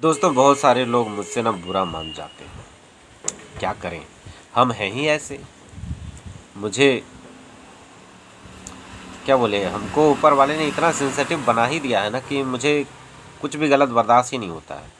दोस्तों बहुत सारे लोग मुझसे ना बुरा मान जाते हैं। क्या करें, हम हैं ही ऐसे। मुझे क्या बोले, हमको ऊपर वाले ने इतना सेंसिटिव बना ही दिया है ना कि मुझे कुछ भी गलत बर्दाश्त ही नहीं होता है।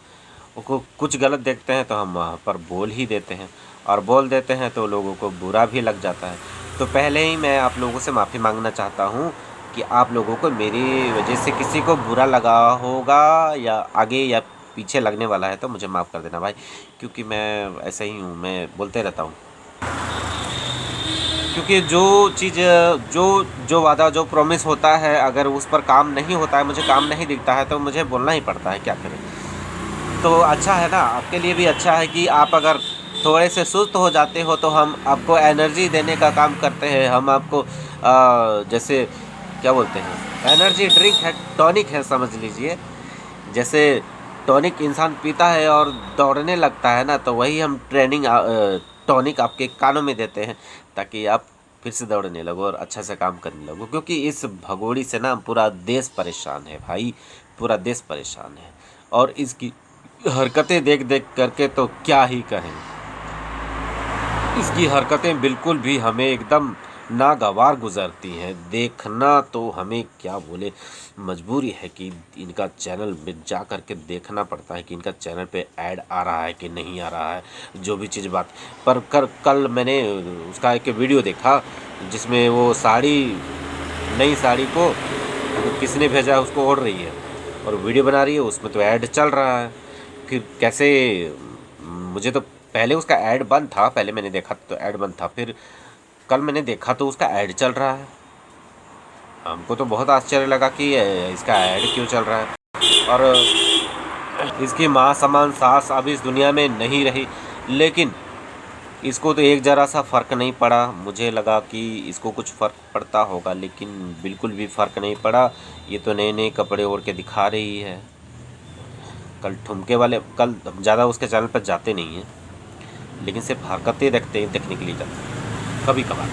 वो कुछ गलत देखते हैं तो हम वहाँ पर बोल ही देते हैं, और बोल देते हैं तो लोगों को बुरा भी लग जाता है। तो पहले ही मैं आप लोगों से माफ़ी मांगना चाहता हूँ कि आप लोगों को मेरी वजह से किसी को बुरा लगा होगा या आगे या पीछे लगने वाला है तो मुझे माफ़ कर देना भाई, क्योंकि मैं ऐसा ही हूँ, मैं बोलते रहता हूँ। क्योंकि जो चीज़ जो जो वादा जो प्रॉमिस होता है, अगर उस पर काम नहीं होता है, मुझे काम नहीं दिखता है, तो मुझे बोलना ही पड़ता है, क्या करें। तो अच्छा है ना, आपके लिए भी अच्छा है कि आप अगर थोड़े से सुस्त हो जाते हो तो हम आपको एनर्जी देने का काम करते हैं। हम आपको जैसे क्या बोलते हैं, एनर्जी ड्रिंक है, टॉनिक है समझ लीजिए। जैसे टॉनिक इंसान पीता है और दौड़ने लगता है ना, तो वही हम टॉनिक आपके कानों में देते हैं ताकि आप फिर से दौड़ने लगो और अच्छा से काम करने लगो। क्योंकि इस भगोड़ी से ना पूरा देश परेशान है भाई, पूरा देश परेशान है। और इसकी हरकतें देख देख करके तो क्या ही कहें। इसकी हरकतें बिल्कुल भी हमें एकदम नागवार गुजरती हैं। देखना तो हमें क्या बोले, मजबूरी है कि इनका चैनल में जा कर के देखना पड़ता है कि इनका चैनल पे ऐड आ रहा है कि नहीं आ रहा है। जो भी चीज़ बात पर कल मैंने उसका एक वीडियो देखा जिसमें वो नई साड़ी को किसने भेजा उसको ओढ़ रही है और वीडियो बना रही है, उसमें तो ऐड चल रहा है। फिर कैसे, मुझे तो पहले उसका ऐड बंद था, पहले मैंने देखा तो ऐड बंद था, फिर कल मैंने देखा तो उसका ऐड चल रहा है। हमको तो बहुत आश्चर्य लगा कि इसका ऐड क्यों चल रहा है। और इसकी माँ समान सास अब इस दुनिया में नहीं रही, लेकिन इसको तो एक ज़रा सा फ़र्क नहीं पड़ा। मुझे लगा कि इसको कुछ फ़र्क पड़ता होगा, लेकिन बिल्कुल भी फ़र्क नहीं पड़ा। ये तो नए नए कपड़े ओढ़ के दिखा रही है। कल हम ज़्यादा उसके चैनल पर जाते नहीं हैं, लेकिन सिर्फ हरकतें देखने के लिए जाते हैं कभी कभार।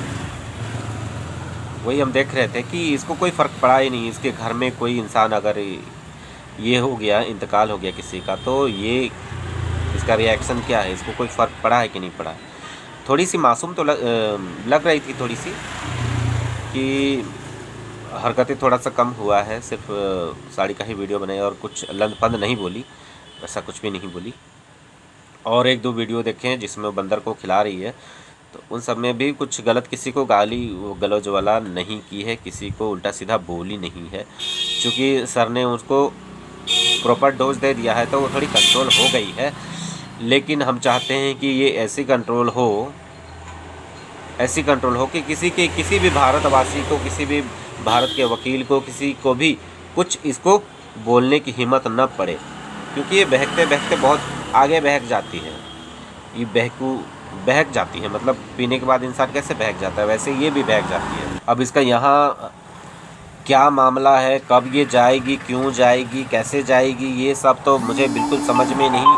वही हम देख रहे थे कि इसको कोई फ़र्क पड़ा ही नहीं। इसके घर में कोई इंसान अगर ये हो गया, इंतकाल हो गया किसी का, तो ये इसका रिएक्शन क्या है, इसको कोई फ़र्क पड़ा है कि नहीं पड़ा। थोड़ी सी मासूम तो लग रही थी, थोड़ी सी कि हरकतें थोड़ा सा कम हुआ है। सिर्फ साड़ी का ही वीडियो बनाई और कुछ लंद फंद नहीं बोली, ऐसा कुछ भी नहीं बोली। और एक दो वीडियो देखें जिसमें वो बंदर को खिला रही है, तो उन सब में भी कुछ गलत, किसी को गाली गलौज वाला नहीं की है, किसी को उल्टा सीधा बोली नहीं है। क्योंकि सर ने उसको प्रॉपर डोज दे दिया है तो वो थोड़ी कंट्रोल हो गई है। लेकिन हम चाहते हैं कि ये ऐसी कंट्रोल हो कि किसी भी भारतवासी को, किसी भी भारत के वकील को, किसी को भी कुछ इसको बोलने की हिम्मत न पड़े। क्योंकि ये बहकते बहकते बहुत आगे बहक जाती है। ये बहक जाती है, मतलब पीने के बाद इंसान कैसे बहक जाता है, वैसे ये भी बहक जाती है। अब इसका यहाँ क्या मामला है, कब ये जाएगी, क्यों जाएगी, कैसे जाएगी, ये सब तो मुझे बिल्कुल समझ में नहीं।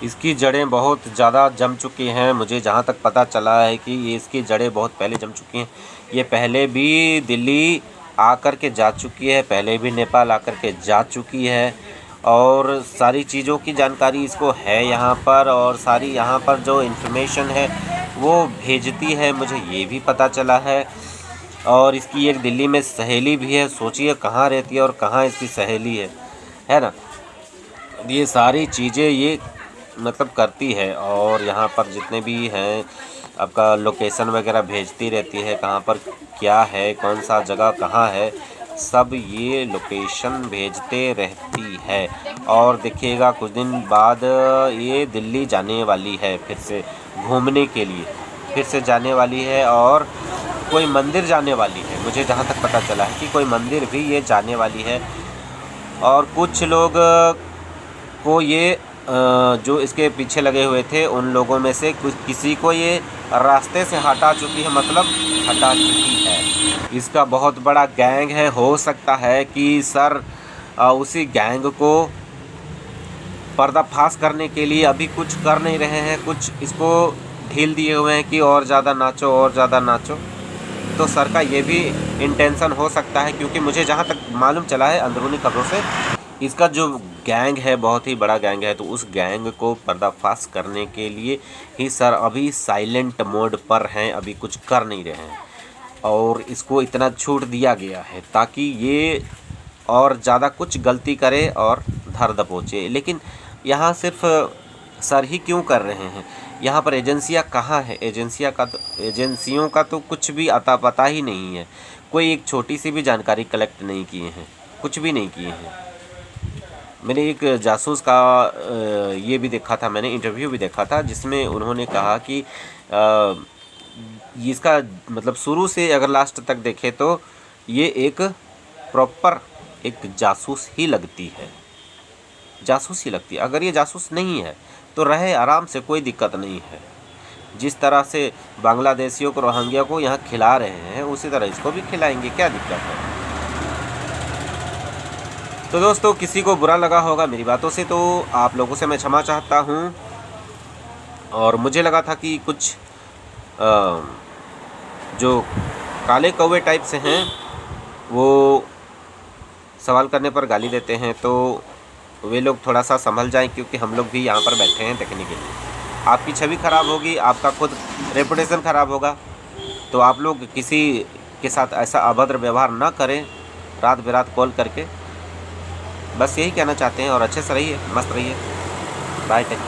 इसकी जड़ें बहुत ज़्यादा जम चुकी हैं। मुझे जहाँ तक पता चला है कि ये इसकी जड़ें बहुत पहले जम चुकी हैं। ये पहले भी दिल्ली आकर के जा चुकी है, पहले भी नेपाल आकर के जा चुकी है, और सारी चीज़ों की जानकारी इसको है यहाँ पर, और सारी यहाँ पर जो इन्फॉर्मेशन है वो भेजती है, मुझे ये भी पता चला है। और इसकी एक दिल्ली में सहेली भी है। सोचिए कहाँ रहती है और कहाँ इसकी सहेली है ना। ये सारी चीज़ें ये मतलब करती है, और यहाँ पर जितने भी हैं आपका लोकेशन वगैरह भेजती रहती है, कहाँ पर क्या है, कौन सा जगह कहाँ है, सब ये लोकेशन भेजते रहती है। और देखिएगा कुछ दिन बाद ये दिल्ली जाने वाली है, फिर से घूमने के लिए फिर से जाने वाली है, और कोई मंदिर जाने वाली है। मुझे जहाँ तक पता चला है कि कोई मंदिर भी ये जाने वाली है। और कुछ लोग को ये जो इसके पीछे लगे हुए थे, उन लोगों में से किसी को ये रास्ते से हटा चुकी है, मतलब हटा चुकी है। इसका बहुत बड़ा गैंग है। हो सकता है कि सर उसी गैंग को पर्दाफाश करने के लिए अभी कुछ कर नहीं रहे हैं, कुछ इसको ढील दिए हुए हैं कि और ज़्यादा नाचो और ज़्यादा नाचो। तो सर का ये भी इंटेंशन हो सकता है, क्योंकि मुझे जहाँ तक मालूम चला है अंदरूनी खबरों से, इसका जो गैंग है, बहुत ही बड़ा गैंग है। तो उस गैंग को पर्दाफाश करने के लिए ही सर अभी साइलेंट मोड पर हैं, अभी कुछ कर नहीं रहे हैं और इसको इतना छूट दिया गया है ताकि ये और ज़्यादा कुछ गलती करे और धर दबोचे। लेकिन यहाँ सिर्फ सर ही क्यों कर रहे हैं, यहाँ पर एजेंसियाँ कहाँ है? एजेंसियों का तो कुछ भी अता पता ही नहीं है। कोई एक छोटी सी भी जानकारी कलेक्ट नहीं किए हैं, कुछ भी नहीं किए हैं। मैंने एक जासूस का ये भी देखा था, मैंने इंटरव्यू भी देखा था जिसमें उन्होंने कहा कि इसका मतलब शुरू से अगर लास्ट तक देखें तो ये एक प्रॉपर एक जासूस ही लगती है, जासूस ही लगती है। अगर ये जासूस नहीं है तो रहे आराम से, कोई दिक्कत नहीं है। जिस तरह से बांग्लादेशियों को, रोहिंग्या को यहाँ खिला रहे हैं उसी तरह इसको भी खिलाएंगे, क्या दिक्कत है? तो दोस्तों किसी को बुरा लगा होगा मेरी बातों से तो आप लोगों से मैं क्षमा चाहता हूँ। और मुझे लगा था कि कुछ जो काले कौवे टाइप से हैं वो सवाल करने पर गाली देते हैं, तो वे लोग थोड़ा सा संभल जाएं, क्योंकि हम लोग भी यहाँ पर बैठे हैं देखने के लिए। आपकी छवि ख़राब होगी, आपका खुद रेपुटेशन ख़राब होगा। तो आप लोग किसी के साथ ऐसा अभद्र व्यवहार ना करें रात बेरात कॉल करके। बस यही कहना चाहते हैं और अच्छे से रहिए, मस्त रहिए। Bye, take care.